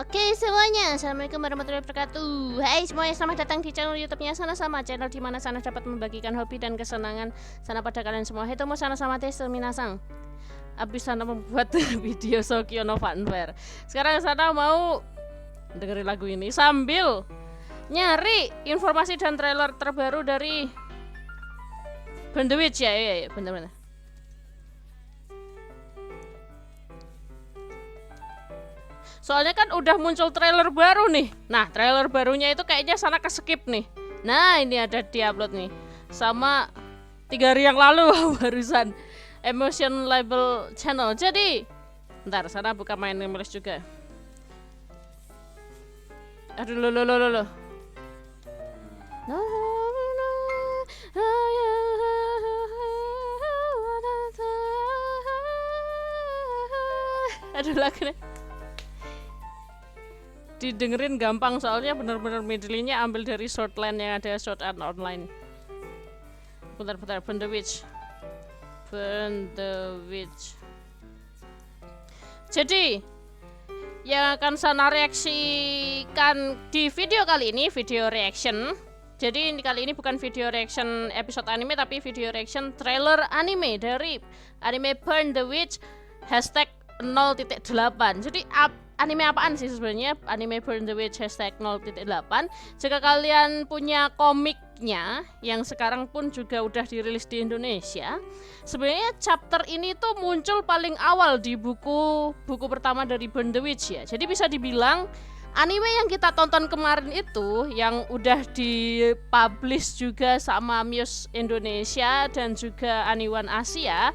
Oke semuanya, assalamualaikum warahmatullahi wabarakatuh. Hai semuanya, selamat datang di channel YouTube-nya Sana Sama, channel di mana Sana dapat membagikan hobi dan kesenangan Sana pada kalian semua. Hitomo Sana Sama Desu Minasang. Abis Sana membuat video Sokyo no Fanfare. Sekarang Sana mau dengerin lagu ini sambil nyari informasi dan trailer terbaru dari Burn the Witch ya. Iya, bener-bener. Soalnya kan udah muncul trailer baru nih. Nah, trailer barunya itu kayaknya Sana ke-skip nih. Nah, ini ada di-upload nih. Sama 3 hari yang lalu barusan. Emotion Label Channel. Jadi, bentar, Sana buka main nulis juga. Aduh, lo. Aduh, lagunya didengerin gampang soalnya bener-bener medley-nya ambil dari shortline yang ada Sword Art Online. Bentar, Burn the Witch. Jadi yang akan Sana reaksikan di video kali ini, video reaction. Jadi kali ini bukan video reaction episode anime, tapi video reaction trailer anime dari anime Burn the Witch #0.8. Jadi anime apaan sih sebenarnya anime Burn the Witch #0.8? Jika kalian punya komiknya yang sekarang pun juga udah dirilis di Indonesia, sebenarnya chapter ini tuh muncul paling awal di buku pertama dari Burn the Witch ya. Jadi bisa dibilang anime yang kita tonton kemarin itu yang udah dipublish juga sama Muse Indonesia dan juga Aniwan Asia,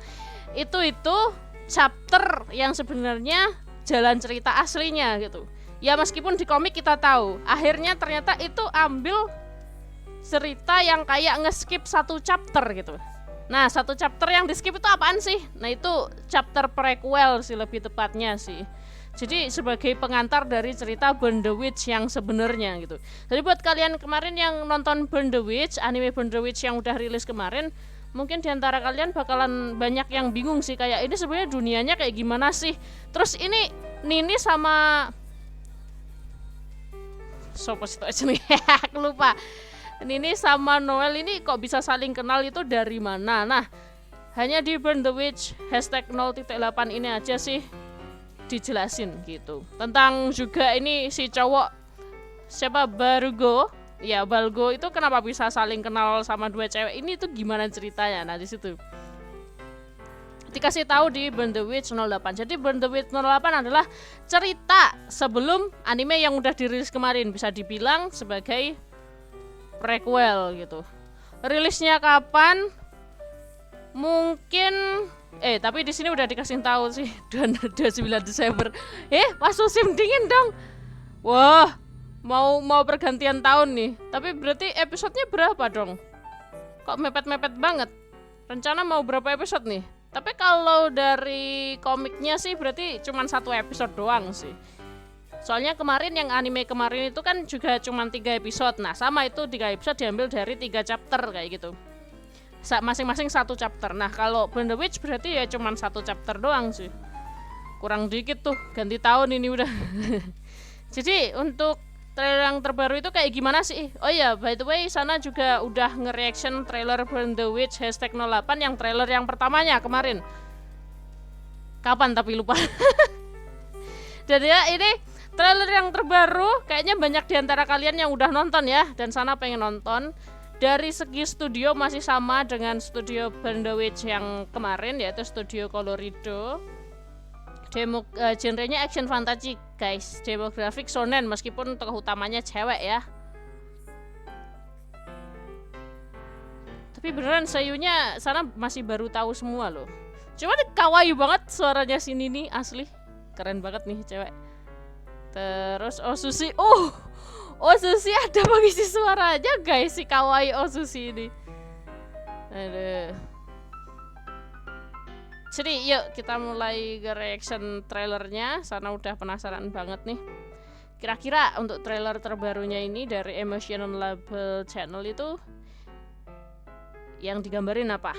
itu chapter yang sebenarnya jalan cerita aslinya gitu. Ya meskipun di komik kita tahu, akhirnya ternyata itu ambil cerita yang kayak nge-skip satu chapter gitu. Nah, satu chapter yang di-skip itu apaan sih? Nah, itu chapter prequel sih lebih tepatnya sih. Jadi sebagai pengantar dari cerita Burn the Witch yang sebenarnya gitu. Jadi buat kalian kemarin yang nonton Burn the Witch, anime Burn the Witch yang udah rilis kemarin, mungkin diantara kalian bakalan banyak yang bingung sih, kayak ini sebenarnya dunianya kayak gimana sih. Terus ini Nini sama sopo itu aja nih, aku lupa. Nini sama Noel ini kok bisa saling kenal itu dari mana? Nah, hanya di Burn the Witch #0.8 ini aja sih dijelasin gitu. Tentang juga ini si cowok siapa, Balgo. Ya, Balgo itu kenapa bisa saling kenal sama dua cewek ini tuh gimana ceritanya? Nah, di situ dikasih tahu di Burn the Witch 08. Jadi Burn the Witch 08 adalah cerita sebelum anime yang udah dirilis kemarin, bisa dibilang sebagai prequel gitu. Rilisnya kapan? Mungkin tapi di sini udah dikasih tahu sih 29 Desember. Pas musim dingin dong. Wah, mau pergantian tahun nih. Tapi berarti episodenya berapa dong? Kok mepet-mepet banget? Rencana mau berapa episode nih? Tapi kalau dari komiknya sih berarti cuma 1 episode doang sih. Soalnya kemarin yang anime kemarin itu kan juga cuma 3 episode. Nah, sama itu 3 episode diambil dari 3 chapter kayak gitu. Masing-masing 1 chapter. Nah, kalau Burn the Witch berarti ya cuma 1 chapter doang sih. Kurang dikit tuh, ganti tahun ini udah. Jadi untuk trailer yang terbaru itu kayak gimana sih? Oh ya, by the way, Sana juga udah nge-reaction trailer Burn the Witch #08 yang trailer yang pertamanya kemarin. Kapan tapi lupa. Jadi ya ini trailer yang terbaru, kayaknya banyak diantara kalian yang udah nonton ya, dan Sana pengen nonton. Dari segi studio masih sama dengan studio Burn the Witch yang kemarin, yaitu studio Colorido. Genrenya action fantasy guys, demografik shonen meskipun tokoh utamanya cewek ya. Tapi beneran seiyunya Sana masih baru tahu semua loh. Cuma kawaii banget suaranya si Nini, asli keren banget nih cewek. Terus Sushi, Sushi ada pengisi suaranya guys, si kawaii Sushi ini. Aduh. Jadi yuk kita mulai ke reaction trailernya. Sana udah penasaran banget nih. Kira-kira untuk trailer terbarunya ini dari Emotion Label Channel itu yang digambarin apa?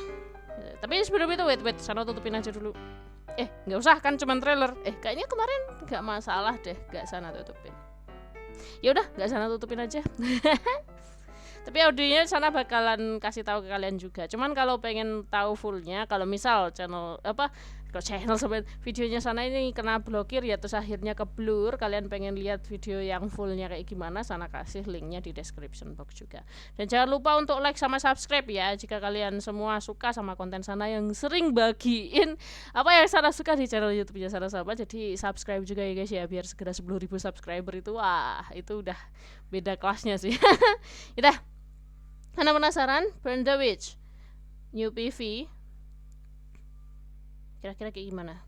Tapi sebelum itu wait, Sana tutupin aja dulu. nggak usah kan cuman trailer. Kayaknya kemarin nggak masalah deh, nggak sana tutupin. Ya udah, nggak sana tutupin aja. Tapi audionya sana bakalan kasih tahu ke kalian juga. Cuman kalau pengen tahu fullnya, kalau misal channel sampai videonya sana ini kena blokir ya, terus akhirnya ke blur, kalian pengen lihat video yang fullnya kayak gimana, sana kasih linknya di description box juga. Dan jangan lupa untuk like sama subscribe ya, jika kalian semua suka sama konten sana yang sering bagiin apa yang sana suka di channel YouTube-nya sana sama. Jadi subscribe juga ya guys ya, biar segera 10.000 subscriber itu, wah itu udah beda kelasnya sih. Udah, karena penasaran, Burn the Witch New PV kira-kira kayak gimana?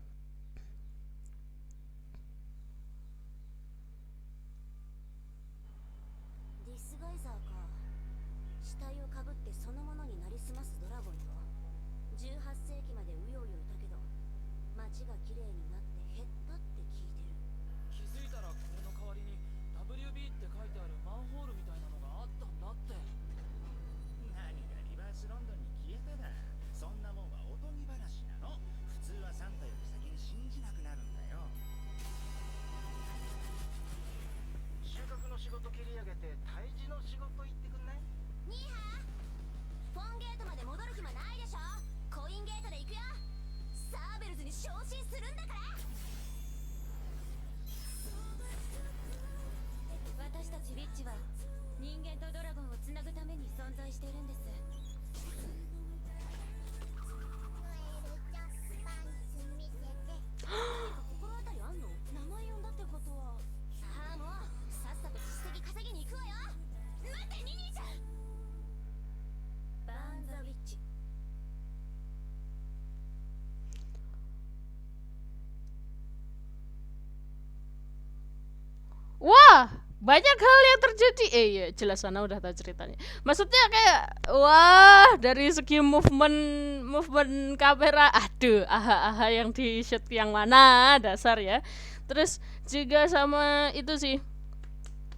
Wah, banyak hal yang terjadi. Iya, jelas sana udah tahu ceritanya. Maksudnya kayak wah, dari segi movement kamera, aduh, aha yang di shoot yang mana dasar ya. Terus juga sama itu sih,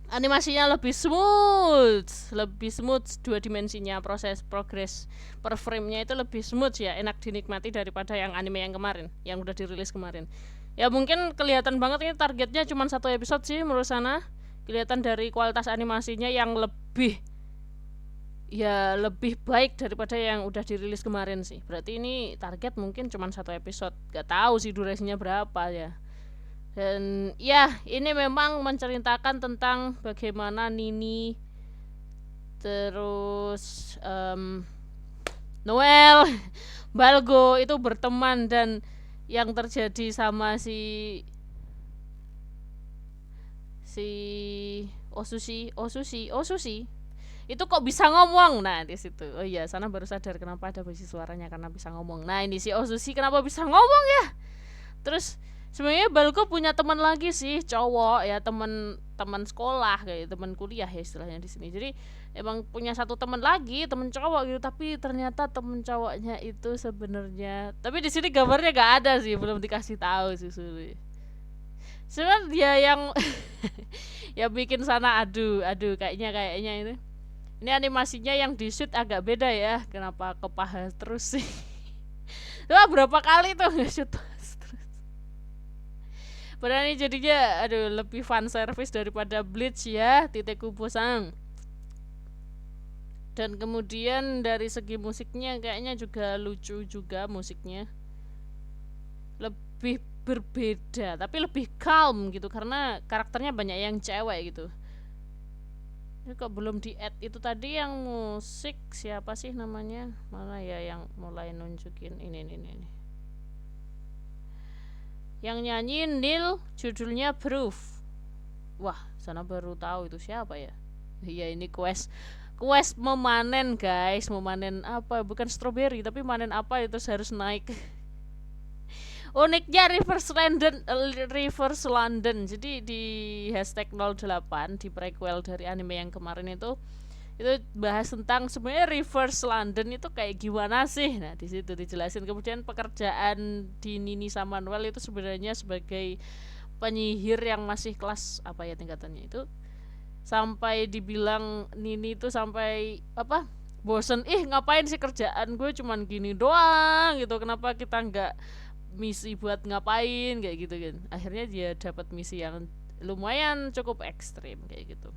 animasinya lebih smooth, dua dimensinya, progres per frame-nya itu lebih smooth ya, enak dinikmati daripada yang anime yang kemarin, yang udah dirilis kemarin. Ya mungkin kelihatan banget ini targetnya cuma 1 episode sih menurut sana. Kelihatan dari kualitas animasinya yang lebih baik daripada yang udah dirilis kemarin sih. Berarti ini target mungkin cuma 1 episode. Gak tahu sih durasinya berapa ya. Dan ya ini memang menceritakan tentang bagaimana Nini terus Noel Balgo itu berteman, dan yang terjadi sama si Osushi itu kok bisa ngomong. Nah di situ, oh iya, sana baru sadar kenapa ada besi suaranya, karena bisa ngomong. Nah ini si Osushi kenapa bisa ngomong ya. Terus sebenarnya Balgo punya teman lagi sih, cowok ya, teman sekolah, kayak teman kuliah ya istilahnya di sini. Jadi emang punya satu teman lagi, teman cowok gitu, tapi ternyata teman cowoknya itu sebenarnya, tapi di sini gambarnya gak ada sih, belum dikasih tahu sih sebenarnya dia yang ya bikin sana aduh kayaknya ini animasinya yang di shoot agak beda ya, kenapa ke paha terus sih. Wah, berapa kali tuh nge-shoot terus. Padahal ini jadinya lebih fan service daripada Bleach ya, Tite Kubo-san. Dan kemudian dari segi musiknya kayaknya juga lucu juga, musiknya lebih berbeda tapi lebih calm gitu, karena karakternya banyak yang cewek gitu. Ini kok belum di add itu tadi yang musik, siapa sih namanya, mana ya yang mulai nunjukin ini. Yang nyanyi Neil, judulnya Proof. Wah, sana baru tahu itu siapa ya. Iya, ini quest memanen guys, memanen apa, bukan strawberry tapi manen apa itu, harus naik. Uniknya Reverse London. Jadi di #08 di prequel dari anime yang kemarin itu bahas tentang sebenarnya Reverse London itu kayak gimana sih. Nah di situ dijelasin. Kemudian pekerjaan di Nini sama Noel itu sebenarnya sebagai penyihir yang masih kelas apa ya tingkatannya itu, sampai dibilang Nini itu sampai apa, bosen, ngapain sih kerjaan gue cuman gini doang gitu, kenapa kita nggak misi buat ngapain kayak gitu kan. Akhirnya dia dapat misi yang lumayan cukup ekstrim kayak gitu.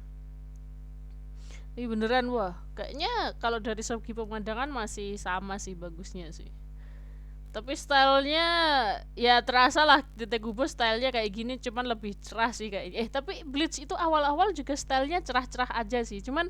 Ini beneran wah, kayaknya kalau dari segi pemandangan masih sama sih bagusnya sih. Tapi stylenya ya terasa lah Tetekubo stylenya kayak gini, cuman lebih cerah sih kayak. Tapi Bleach itu awal-awal juga stylenya cerah-cerah aja sih, cuman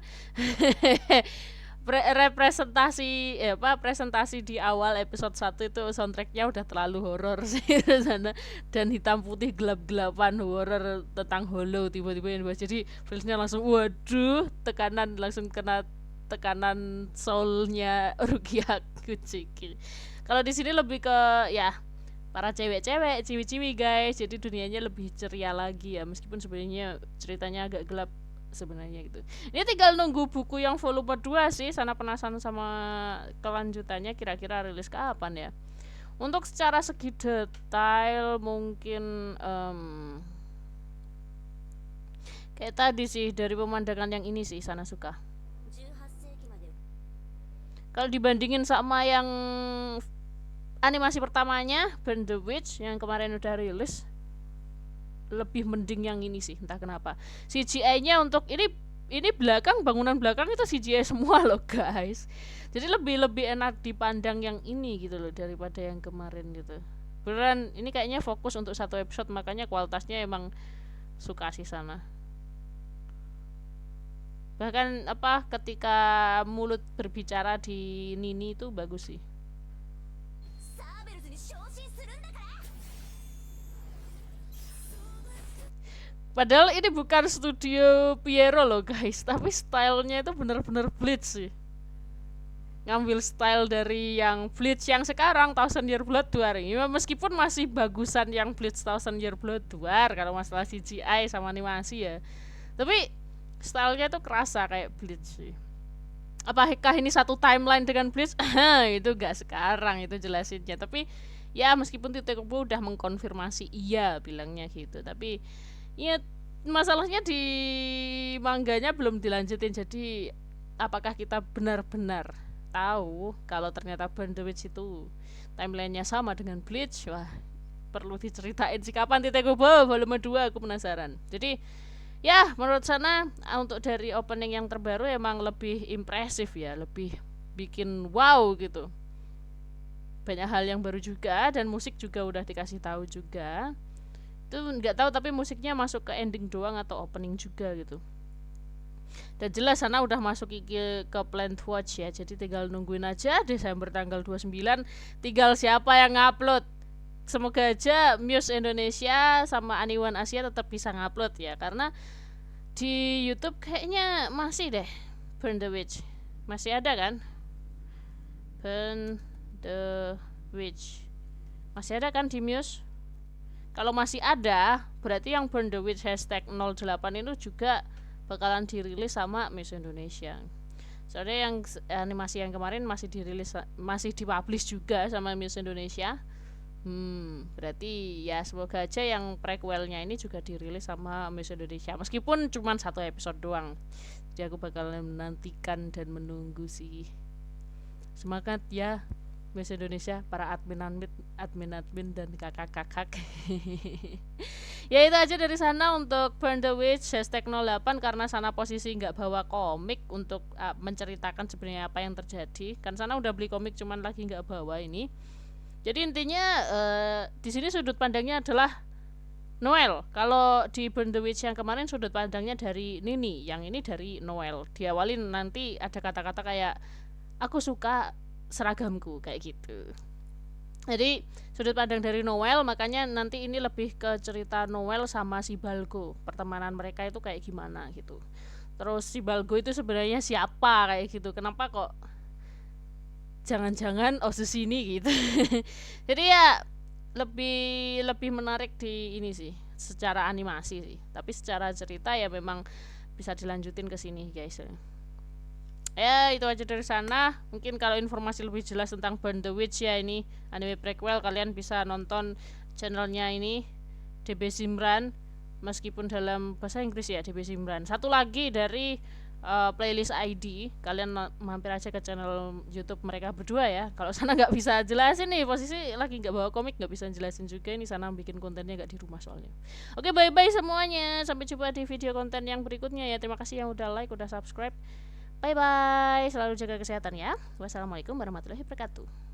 representasi presentasi di awal episode 1 itu soundtracknya udah terlalu horor sih di sana, dan hitam putih gelap-gelapan horor tentang Hollow tiba-tiba yang bahas, jadi feelsnya langsung waduh, tekanan langsung kena tekanan soulnya Rukia Kuchiki. Kalau di sini lebih ke ya para cewek-cewek, ciwi-ciwi guys, jadi dunianya lebih ceria lagi ya, meskipun sebenarnya ceritanya agak gelap sebenarnya gitu. Ini tinggal nunggu buku yang volume 2 sih, sana penasaran sama kelanjutannya kira-kira rilis kapan ya. Untuk secara segi detail mungkin kayak tadi sih, dari pemandangan yang ini sih sana suka. Kalau dibandingin sama yang animasi pertamanya Burn the Witch yang kemarin udah rilis, lebih mending yang ini sih, entah kenapa. CGI-nya untuk ini belakang, bangunan belakang itu CGI semua loh guys. Jadi lebih enak dipandang yang ini gitu loh daripada yang kemarin gitu. Beneran ini kayaknya fokus untuk satu episode, makanya kualitasnya emang suka sih sana. Bahkan ketika mulut berbicara di Nini itu bagus sih. Padahal ini bukan studio Piero loh guys, tapi stylenya itu bener-bener Bleach sih. Ngambil style dari yang Bleach yang sekarang Thousand Year Blood War ini, meskipun masih bagusan yang Bleach Thousand Year Blood War kalau masalah CGI sama animasi ya, tapi stylenya tuh kerasa kayak Bleach sih. Apakah ini satu timeline dengan Bleach? Itu gak sekarang itu jelasinnya, tapi ya meskipun Tetekubo udah mengkonfirmasi iya bilangnya gitu, tapi ya masalahnya di mangganya belum dilanjutin, jadi apakah kita benar-benar tahu kalau ternyata Burn the Witch itu timelinenya sama dengan Bleach? Wah, perlu diceritain sih kapan Tetekubo volume 2, aku penasaran. Jadi ya menurut sana untuk dari opening yang terbaru emang lebih impresif ya, lebih bikin wow gitu. Banyak hal yang baru juga, dan musik juga udah dikasih tahu juga. Itu nggak tahu tapi musiknya masuk ke ending doang atau opening juga gitu. Dan jelas sana udah masuk ke Plant Watch ya, jadi tinggal nungguin aja Desember tanggal 29, tinggal siapa yang ngupload. Semoga aja Muse Indonesia sama Aniwan Asia tetap bisa ngupload ya, karena di YouTube kayaknya masih deh Burn the Witch. Masih ada kan? Burn the Witch masih ada kan di Muse? Kalau masih ada, berarti yang Burn the Witch #08 itu juga bakalan dirilis sama Muse Indonesia. Soalnya yang animasi yang kemarin masih dirilis, masih dipublish juga sama Muse Indonesia. Berarti ya semoga aja yang prequelnya ini juga dirilis sama Muse Indonesia, meskipun cuma satu episode doang. Jadi aku bakalan menantikan dan menunggu sih. Semangat ya Muse Indonesia, para admin dan kakak-kakak. Ya itu aja dari sana untuk Burn the Witch #08, karena sana posisi nggak bawa komik untuk menceritakan sebenarnya apa yang terjadi. Kan sana udah beli komik cuman lagi nggak bawa ini. Jadi intinya di sini sudut pandangnya adalah Noel. Kalau di Burn the Witch yang kemarin sudut pandangnya dari Nini, yang ini dari Noel. Diawalin nanti ada kata-kata kayak aku suka seragamku kayak gitu. Jadi sudut pandang dari Noel, makanya nanti ini lebih ke cerita Noel sama si Balgo, pertemanan mereka itu kayak gimana gitu. Terus si Balgo itu sebenarnya siapa kayak gitu, kenapa kok jangan-jangan Osus ini gitu. Jadi ya lebih menarik di ini sih secara animasi sih, tapi secara cerita ya memang bisa dilanjutin ke sini guys. Ya itu aja dari sana. Mungkin kalau informasi lebih jelas tentang Burn the Witch ya, ini anime prequel, kalian bisa nonton channelnya ini DB Simran, meskipun dalam bahasa Inggris ya DB Simran. Satu lagi dari playlist ID, kalian mampir aja ke channel YouTube mereka berdua ya. Kalau sana nggak bisa jelasin nih, posisi lagi nggak bawa komik, nggak bisa jelasin juga, ini sana bikin kontennya nggak di rumah soalnya. Oke, bye bye semuanya, sampai jumpa di video konten yang berikutnya ya. Terima kasih yang udah like, udah subscribe. Bye bye, selalu jaga kesehatan ya. Wassalamualaikum warahmatullahi wabarakatuh.